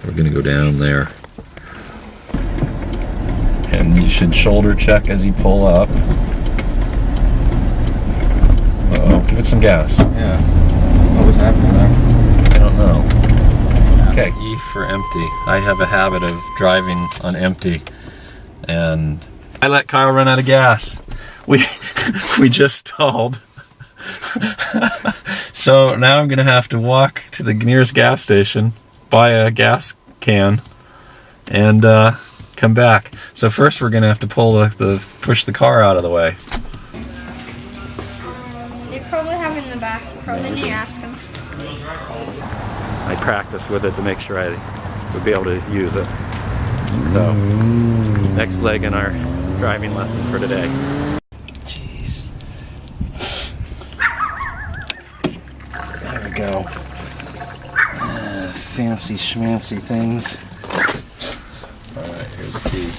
We're gonna go down there. And you should shoulder check as you pull up. Uh-oh, give it some gas. Yeah. What was happening there? I don't know. Okay, E for empty. I have a habit of driving on empty, and I let Kyle run out of gas. We just stalled. So now I'm gonna have to walk to the nearest gas station, buy a gas can, and come back. So first we're gonna have to push the car out of the way. They probably have it in the back. You probably need to ask them. I practiced with it to make sure I would be able to use it. So, next leg in our driving lesson for today. Jeez. There we go. Fancy schmancy things. Alright, here's the key.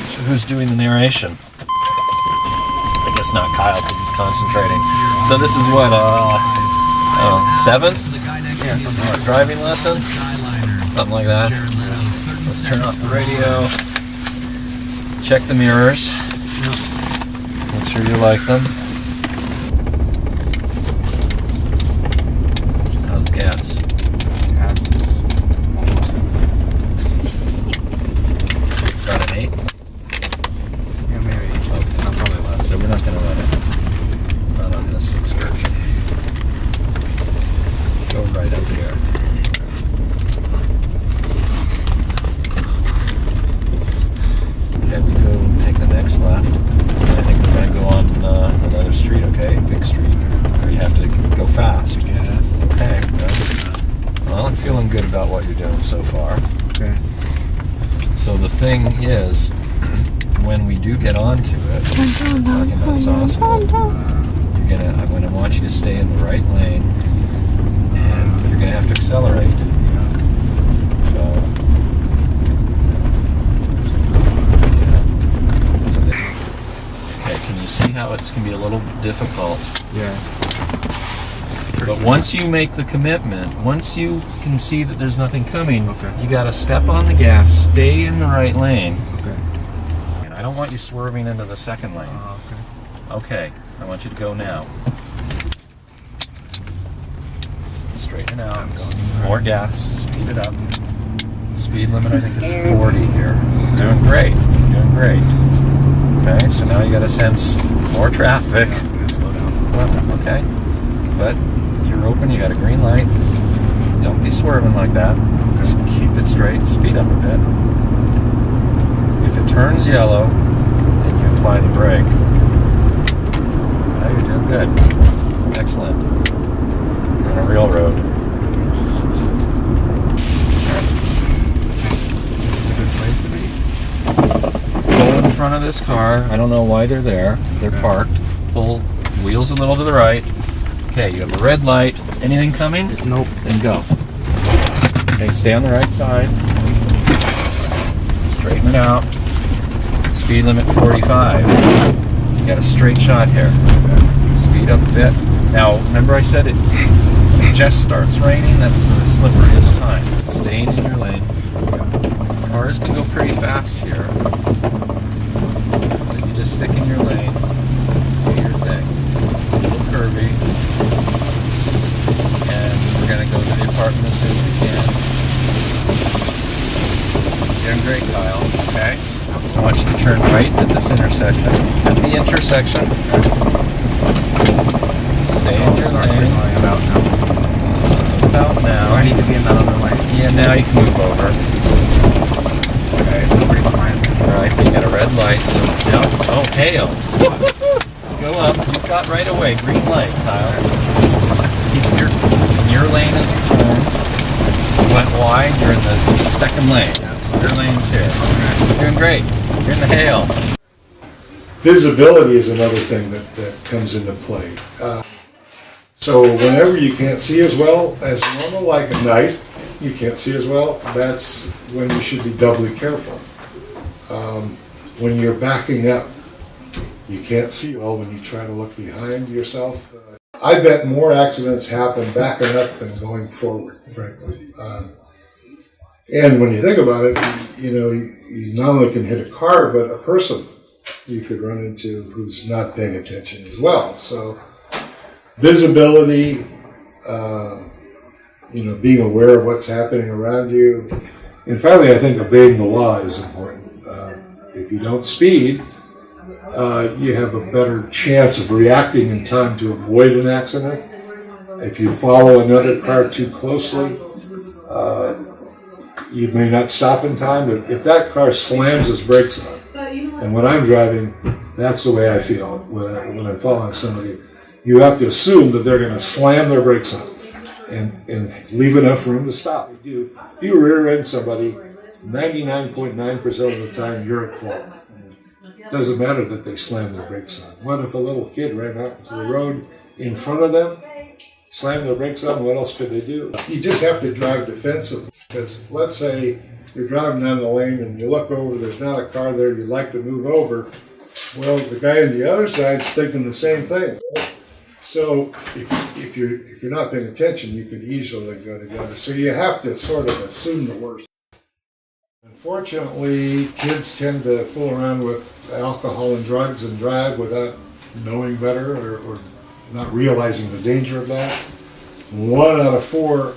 So who's doing the narration? I guess not Kyle because he's concentrating. So this is what, seventh? Yeah, something like that. Driving lesson? Something like that. Let's turn off the radio. Check the mirrors. Make sure you like them. How's the gas? Gas is almost. Got an 8? Yeah, maybe. Okay. Not probably less. So we're not going to run it. Not on this excursion. Go right up here. Okay, we go take the next left. I think we're going to go on another street, okay? Big street. Or you have to go fast. Yes. Okay, good. Well, I'm feeling good about what you're doing so far. Okay. So the thing is, when we do get onto it, talking about sauce, I'm gonna want you to stay in the right lane, and you're gonna have to accelerate. So, okay, can you see how it's gonna be a little difficult? Yeah. But once you make the commitment, once you can see that there's nothing coming, Okay. you gotta step on the gas, stay in the right lane. Okay. And I don't want you swerving into the second lane. Okay. Okay, I want you to go now. Straighten it out. More gas. Speed it up. Speed limit I think is 40 here. Doing great. Doing great. Okay, so now you got to sense more traffic. I'm gonna slow down. Okay, but you're open. You got a green light. Don't be swerving like that. Just keep it straight. Speed up a bit. If it turns yellow, then you apply the brake. Now you're doing good. Excellent. You're on a real road. This is a good place to be. Go in front of this car. I don't know why they're there. They're Okay. parked. Pull wheels a little to the right. Okay, you have a red light. Anything coming? Nope. Then go. Okay, stay on the right side. Straighten it out. Speed limit 45. You got a straight shot here. Speed up a bit. Now, remember I said it just starts raining? That's the slipperiest time. Staying in your lane. Cars can go pretty fast here. So you just stick in your lane. Do your thing. It's a little curvy. And we're going to go to the apartment as soon as we can. Doing great, Kyle. Okay? I want you to turn right at this intersection. At the intersection. Stay in your Start lane. signaling about now. About now. Do I need to be in that other lane? Yeah, now you can move over. Okay. Pretty fine. Alright, you got a red light, so now it's, oh, hail. Go up, you've got right away, green light, Kyle. Just keep in your lane as you turn. You went wide, you're in the second lane. Your lane's here. You're doing great. You're in the hail. Visibility is another thing that comes into play. So whenever you can't see as well as normal, like at night, you can't see as well, that's when you should be doubly careful. When you're backing up You can't see well when you try to look behind yourself. I bet more accidents happen backing up than going forward, frankly. And when you think about it, you not only can hit a car, but a person you could run into who's not paying attention as well. So visibility, being aware of what's happening around you. And finally, I think obeying the law is important. If you don't speed, you have a better chance of reacting in time to avoid an accident. If you follow another car too closely, you may not stop in time. But if that car slams its brakes on, and when I'm driving, that's the way I feel when I'm following somebody. You have to assume that they're going to slam their brakes on and leave enough room to stop. If you rear end somebody, 99.9% of the time you're at fault. It doesn't matter that they slam their brakes on. What if a little kid ran out into the road in front of them, slammed their brakes on? What else could they do? You just have to drive defensively. Because let's say you're driving down the lane and you look over, there's not a car there, you'd like to move over. Well, the guy on the other side's thinking the same thing. So if you're not paying attention, you could easily go together. So you have to sort of assume the worst. Unfortunately, kids tend to fool around with alcohol and drugs and drive without knowing better or not realizing the danger of that. 1 out of 4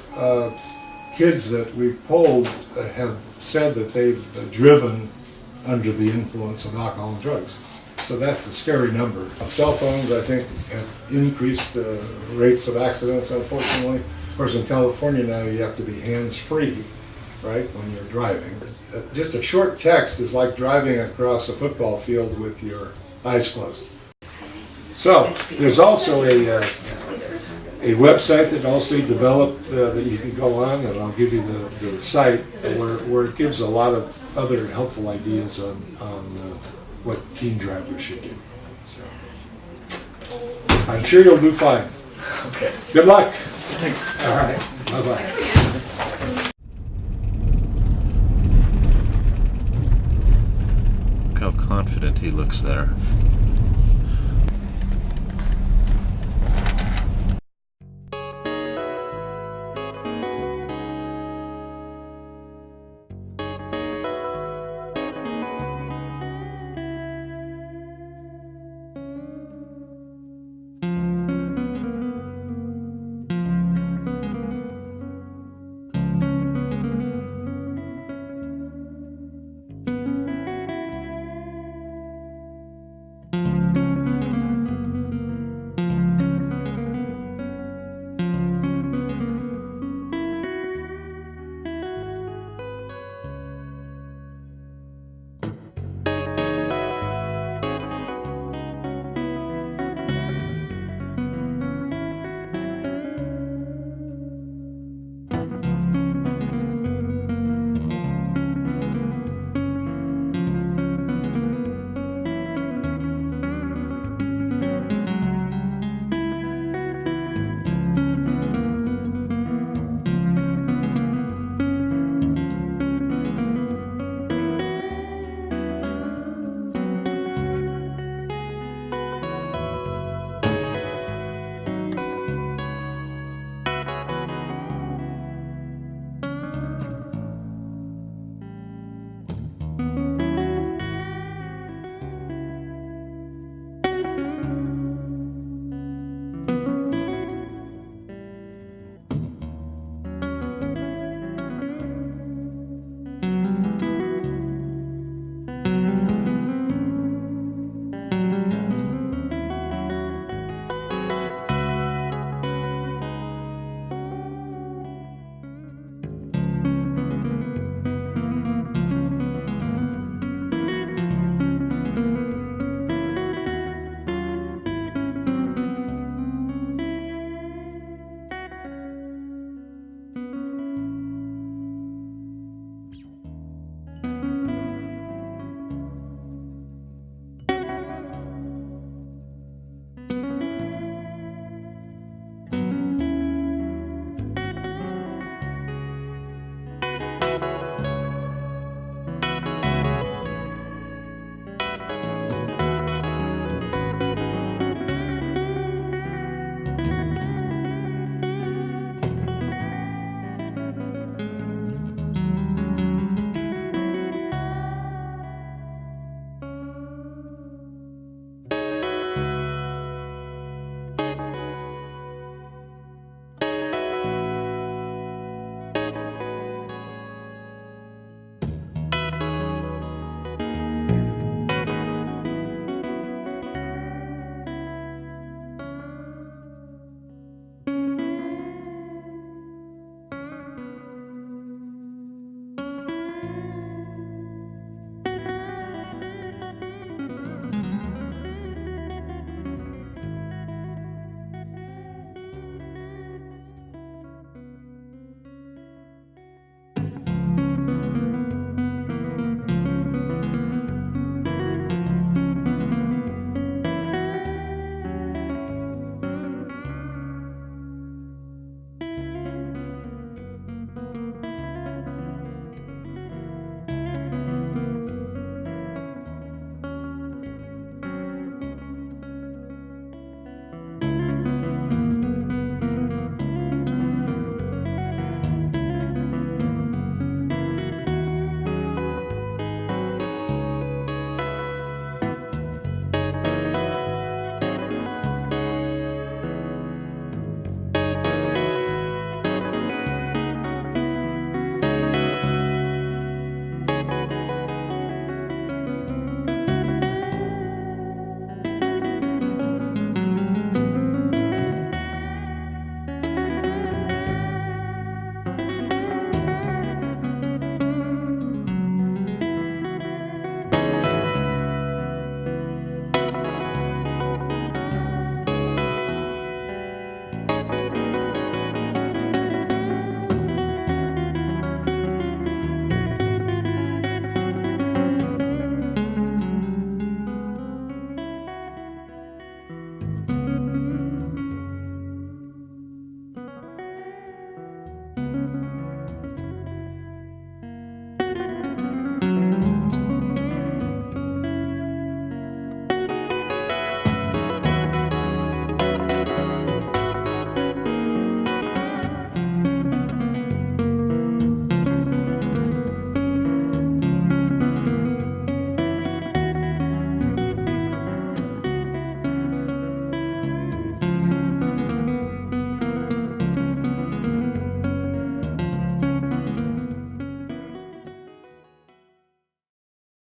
kids that we've polled have said that they've driven under the influence of alcohol and drugs. So that's a scary number. Cell phones, I think, have increased the rates of accidents, unfortunately. Of course, in California now, you have to be hands-free, right, when you're driving. Just a short text is like driving across a football field with your eyes closed. So, there's also a website that Allstate developed that you can go on, and I'll give you the site, where it gives a lot of other helpful ideas on what teen drivers should do. So, I'm sure you'll do fine. Okay. Good luck. Thanks. All right. Bye-bye. Look how confident he looks there.